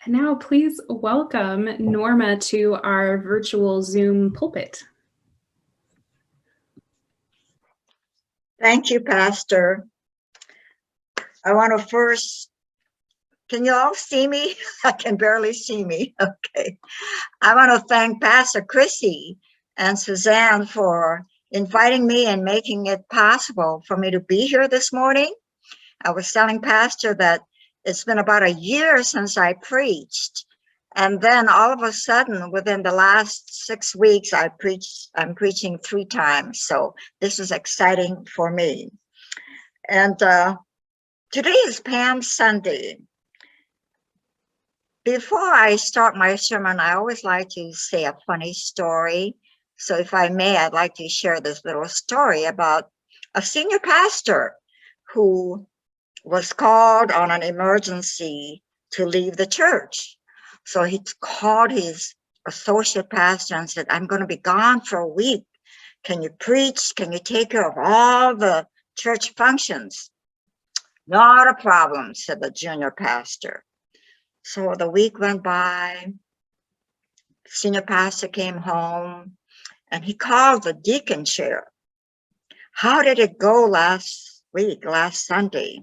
And now please welcome Norma to our virtual Zoom pulpit. Thank you, Pastor. I want to first, can you all see me? I can barely see me. Okay. I want to thank Pastor Chrissy and Suzanne for inviting me and making it possible for me to be here this morning. I was telling Pastor that it's been about a year since I preached. And then all of a sudden, within the last 6 weeks, I'm preaching 3 times. So this is exciting for me. And today is Palm Sunday. Before I start my sermon, I always like to say a funny story. So if I may, I'd like to share this little story about a senior pastor who was called on an emergency to leave the church. So he called his associate pastor and said, I'm going to be gone for a week. Can you preach? Can you take care of all the church functions? Not a problem, said the junior pastor. So the week went by, senior pastor came home, and he called the deacon chair. How did it go last Sunday?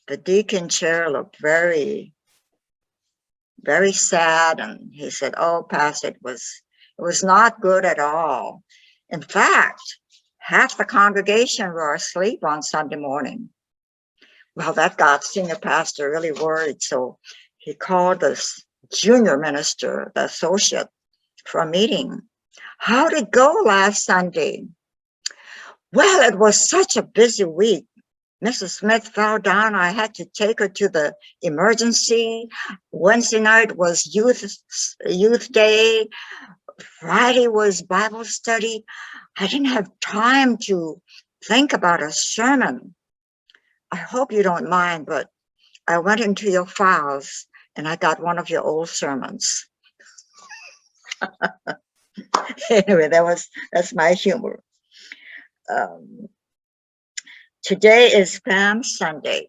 The deacon chair looked very, very sad, and he said, oh, Pastor, it was not good at all. In fact, half the congregation were asleep on Sunday morning. Well, that got senior pastor really worried, so he called the junior minister, the associate, for a meeting. How did it go last Sunday? Well, it was such a busy week. Mrs. Smith fell down. I had to take her to the emergency. Wednesday night was youth day. Friday was Bible study. I didn't have time to think about a sermon. I hope you don't mind, but I went into your files and I got one of your old sermons. Anyway, that's my humor. Today is Palm Sunday.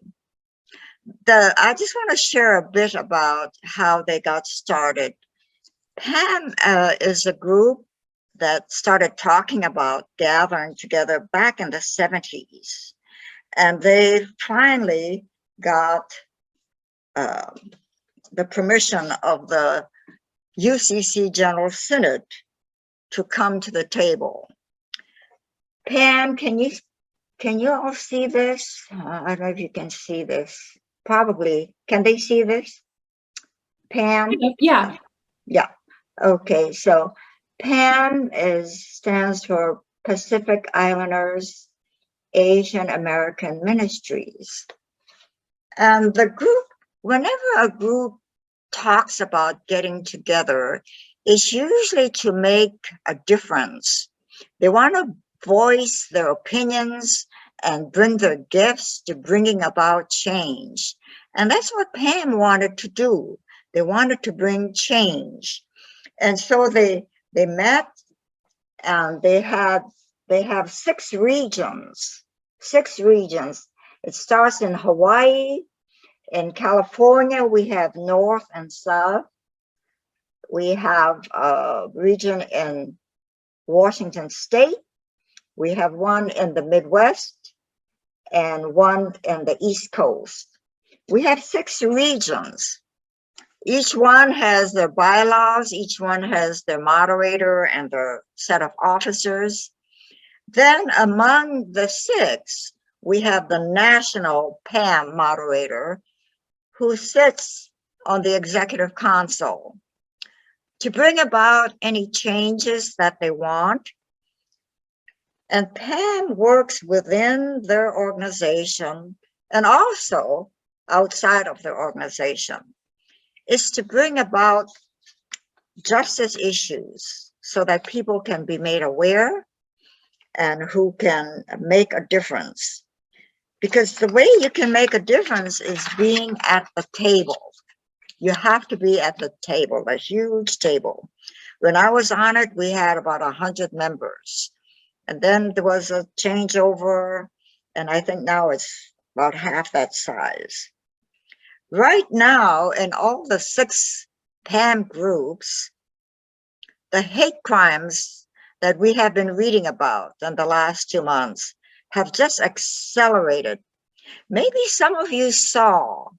I just want to share a bit about how they got started. Pam is a group that started talking about gathering together back in the 70s. And they finally got the permission of the UCC General Synod to come to the table. Pam, can you all see this? I don't know if you can see this. Probably. Can they see this? Pam? Yeah. Yeah. Okay. So PAM stands for Pacific Islanders Asian American Ministries. And the group, whenever a group talks about getting together, it's usually to make a difference. They want to voice their opinions and bring their gifts to bringing about change. And that's what Pam wanted to do. They wanted to bring change. And so they met, and they have 6 regions. It starts in Hawaii. In California, we have North and South. We have a region in Washington State. We have one in the Midwest and one in the East Coast. We have 6 regions. Each one has their bylaws. Each one has their moderator and their set of officers. Then among the 6, we have the national PAM moderator, who sits on the executive council to bring about any changes that they want. And PAM works within their organization and also outside of their organization. It's to bring about justice issues so that people can be made aware and who can make a difference. Because the way you can make a difference is being at the table. You have to be at the table, a huge table. When I was on it, we had about 100 members. And then there was a changeover, and I think now it's about half that size. Right now, in all the 6 PAM groups, the hate crimes that we have been reading about in the last 2 months have just accelerated. Maybe some of you saw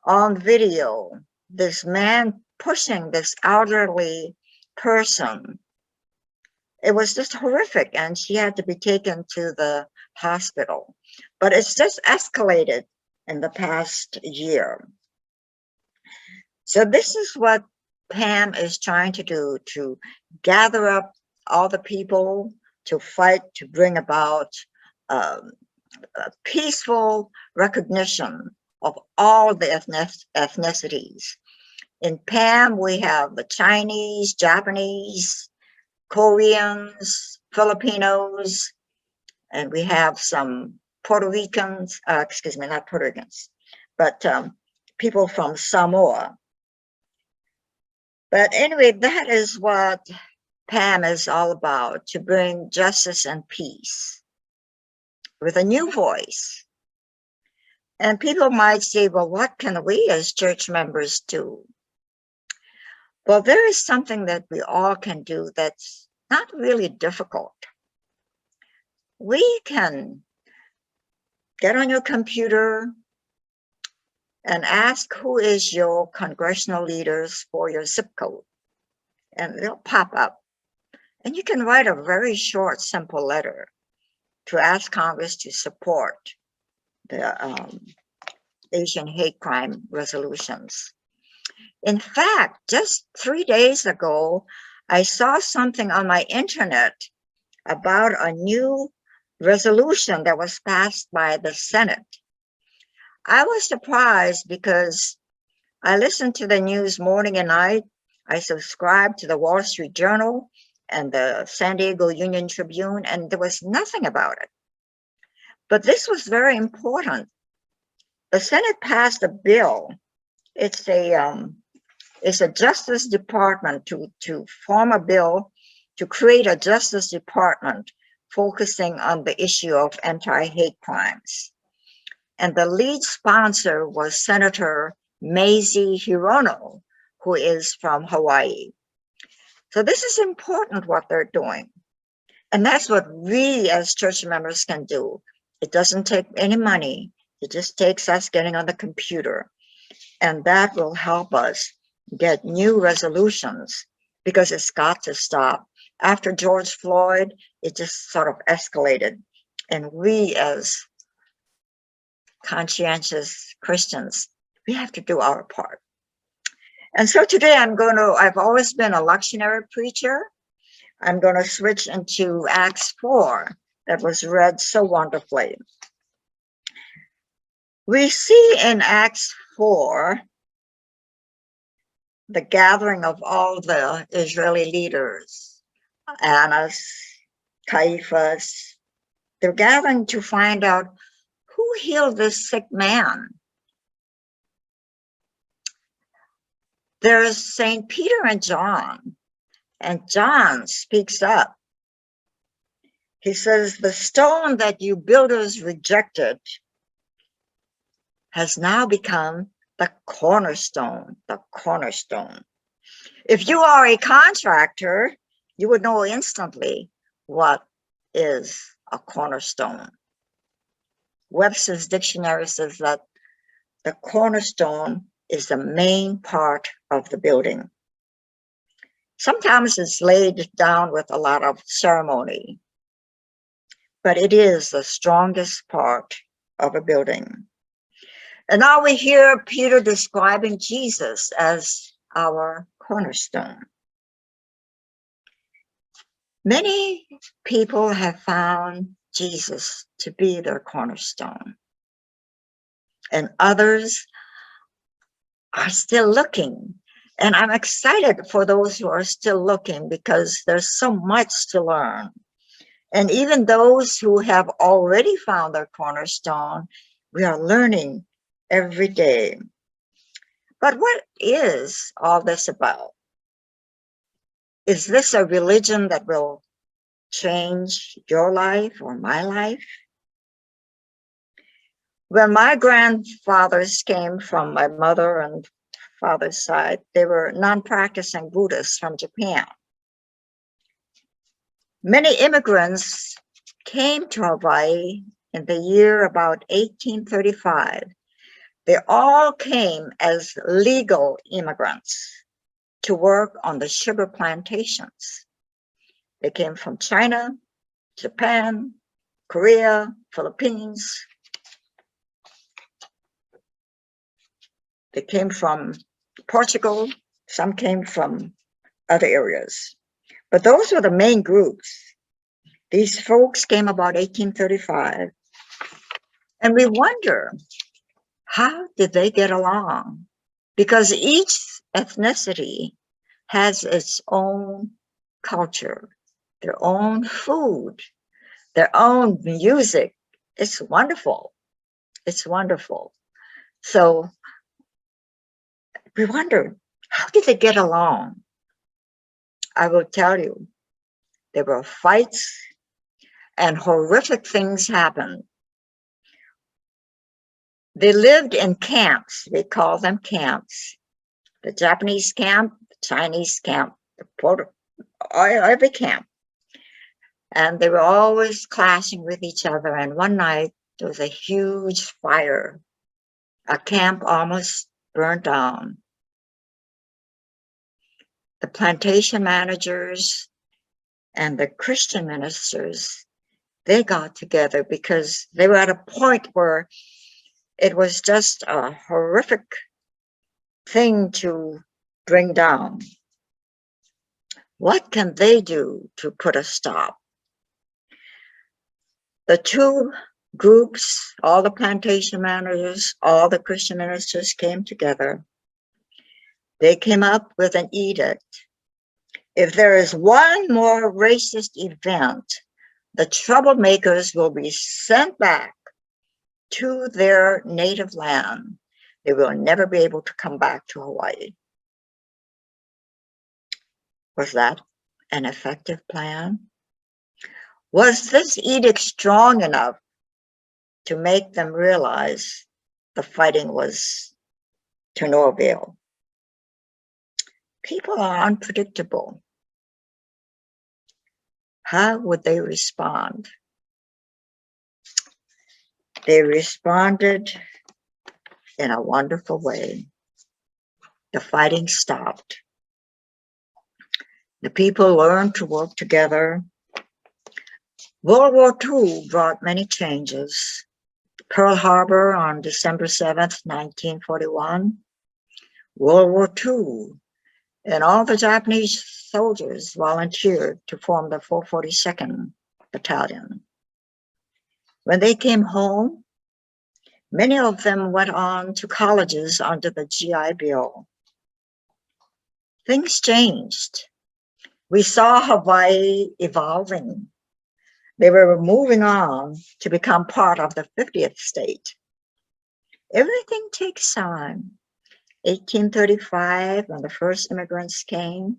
on video this man pushing this elderly person. It was just horrific, and she had to be taken to the hospital. But it's just escalated in the past year. So this is what Pam is trying to do, to gather up all the people to fight, to bring about a peaceful recognition of all the ethnicities. In Pam, we have the Chinese, Japanese, Koreans, Filipinos, and we have some Puerto Ricans, excuse me, not Puerto Ricans, but people from Samoa. But anyway, that is what Pam is all about, to bring justice and peace with a new voice. And people might say, well, what can we as church members do? Well, there is something that we all can do that's not really difficult. We can get on your computer and ask who is your congressional leaders for your zip code, and they'll pop up. And you can write a very short, simple letter to ask Congress to support the Asian hate crime resolutions. In fact, just 3 days ago, I saw something on my internet about a new resolution that was passed by the Senate. I was surprised because I listened to the news morning and night. I subscribed to the Wall Street Journal and the San Diego Union Tribune, and there was nothing about it. But this was very important. The Senate passed a bill. It's a Justice Department to form a bill to create a Justice Department focusing on the issue of anti-hate crimes. And the lead sponsor was Senator Mazie Hirono, who is from Hawaii. So this is important what they're doing. And that's what we as church members can do. It doesn't take any money. It just takes us getting on the computer. And that will help us get new resolutions, because it's got to stop. After George Floyd, it just sort of escalated. And we as conscientious Christians, we have to do our part. And so today I've always been a lectionary preacher. I'm going to switch into Acts 4 that was read so wonderfully. We see in Acts 4 the gathering of all the Israeli leaders, Annas, Caiaphas. They're gathering to find out who healed this sick man. There's St. Peter and John speaks up. He says, the stone that you builders rejected has now become the cornerstone, the cornerstone. If you are a contractor, you would know instantly what is a cornerstone. Webster's dictionary says that the cornerstone is the main part of the building. Sometimes it's laid down with a lot of ceremony, but it is the strongest part of a building. And now we hear Peter describing Jesus as our cornerstone. Many people have found Jesus to be their cornerstone, and others are still looking. And I'm excited for those who are still looking, because there's so much to learn. And even those who have already found their cornerstone, we are learning every day. But what is all this about? Is this a religion that will change your life or my life? When my grandfathers came from my mother and father's side, they were non-practicing Buddhists from Japan. Many immigrants came to Hawaii in the year about 1835. They all came as legal immigrants to work on the sugar plantations. They came from China, Japan, Korea, Philippines. They came from Portugal. Some came from other areas. But those were the main groups. These folks came about 1835. And we wonder, how did they get along? Because each ethnicity has its own culture, their own food, their own music. It's wonderful. It's wonderful. So we wonder, how did they get along? I will tell you, there were fights and horrific things happened. They lived in camps. We call them camps. The Japanese camp, the Chinese camp, every camp. And they were always clashing with each other. And one night, there was a huge fire. A camp almost burned down. The plantation managers and the Christian ministers, they got together because they were at a point where it was just a horrific thing to bring down. What can they do to put a stop? The two groups, all the plantation managers, all the Christian ministers came together. They came up with an edict. If there is one more racist event, the troublemakers will be sent back to their native land. They will never be able to come back to Hawaii. Was that an effective plan? Was this edict strong enough to make them realize the fighting was to no avail? People are unpredictable. How would they respond? They responded in a wonderful way. The fighting stopped. The people learned to work together. World War II brought many changes. Pearl Harbor on December 7th, 1941. World War II, and all the Japanese soldiers volunteered to form the 442nd Battalion. When they came home, many of them went on to colleges under the GI Bill. Things changed. We saw Hawaii evolving. They were moving on to become part of the 50th state. Everything takes time. 1835, when the first immigrants came,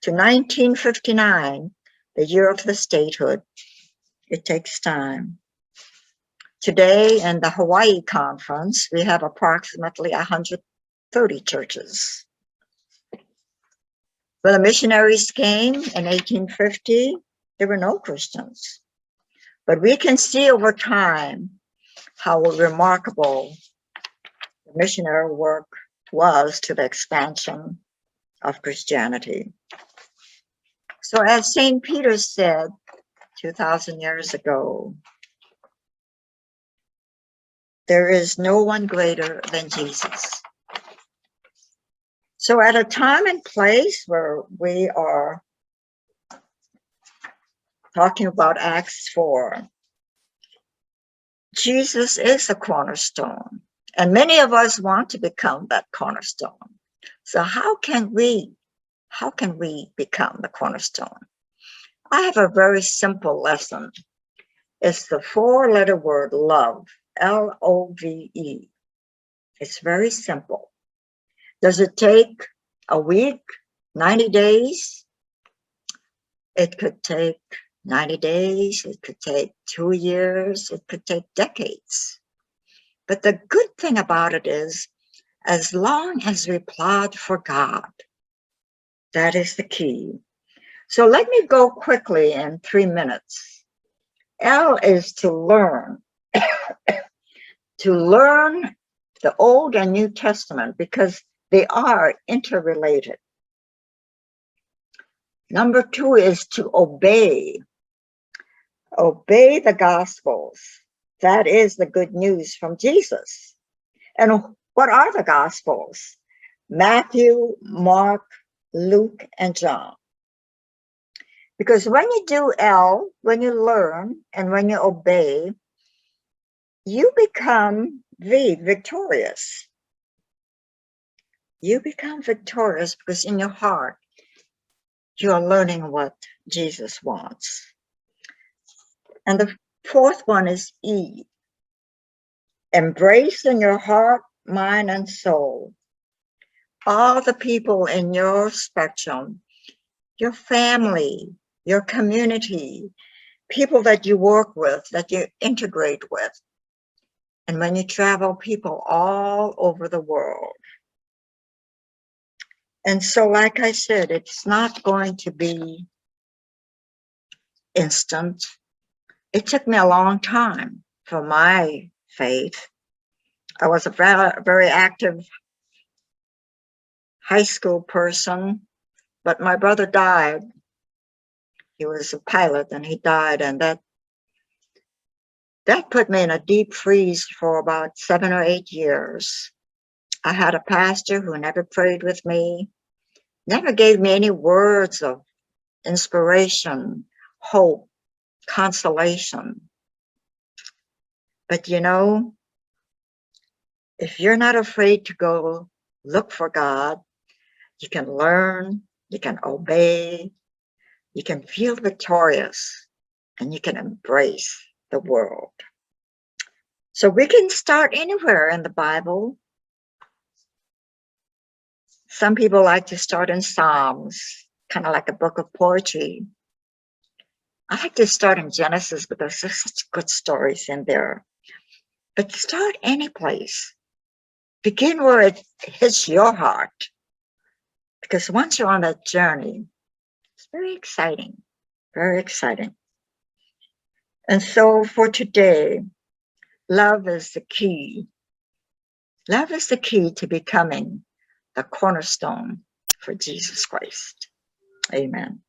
to 1959, the year of the statehood. It takes time. Today, in the Hawaii Conference, we have approximately 130 churches. When the missionaries came in 1850, there were no Christians. But we can see over time how remarkable the missionary work was to the expansion of Christianity. So as St. Peter said 2,000 years ago, there is no one greater than Jesus. So at a time and place where we are talking about Acts 4, Jesus is the cornerstone, and many of us want to become that cornerstone. So how can we become the cornerstone? I have a very simple lesson. It's the 4-letter word love, L-O-V-E. It's very simple. Does it take a week, 90 days? It could take 90 days, it could take 2 years, it could take decades. But the good thing about it is, as long as we plod for God, that is the key. So let me go quickly in 3 minutes. L is to learn. To learn the Old and New Testament because they are interrelated. Number 2 is to obey. Obey the Gospels. That is the good news from Jesus. And what are the Gospels? Matthew, Mark, Luke, and John. Because when you do L, when you learn, and when you obey, you become victorious. You become victorious because in your heart, you are learning what Jesus wants. And the 4th one is E. Embrace in your heart, mind, and soul all the people in your spectrum, your family, your community, people that you work with, that you integrate with. And when you travel, people all over the world. And so, like I said, it's not going to be instant. It took me a long time for my faith. I was a very active high school person, but my brother died. He was a pilot and he died, and that put me in a deep freeze for about 7 or 8 years. I had a pastor who never prayed with me, never gave me any words of inspiration, hope, consolation. But you know, if you're not afraid to go look for God, you can learn, you can obey, you can feel victorious, and you can embrace the world. So we can start anywhere in the Bible. Some people like to start in Psalms, kind of like a book of poetry. I like to start in Genesis because there's such good stories in there. But start any place. Begin where it hits your heart. Because once you're on that journey, it's very exciting, very exciting. And so for today, love is the key. Love is the key to becoming the cornerstone for Jesus Christ. Amen.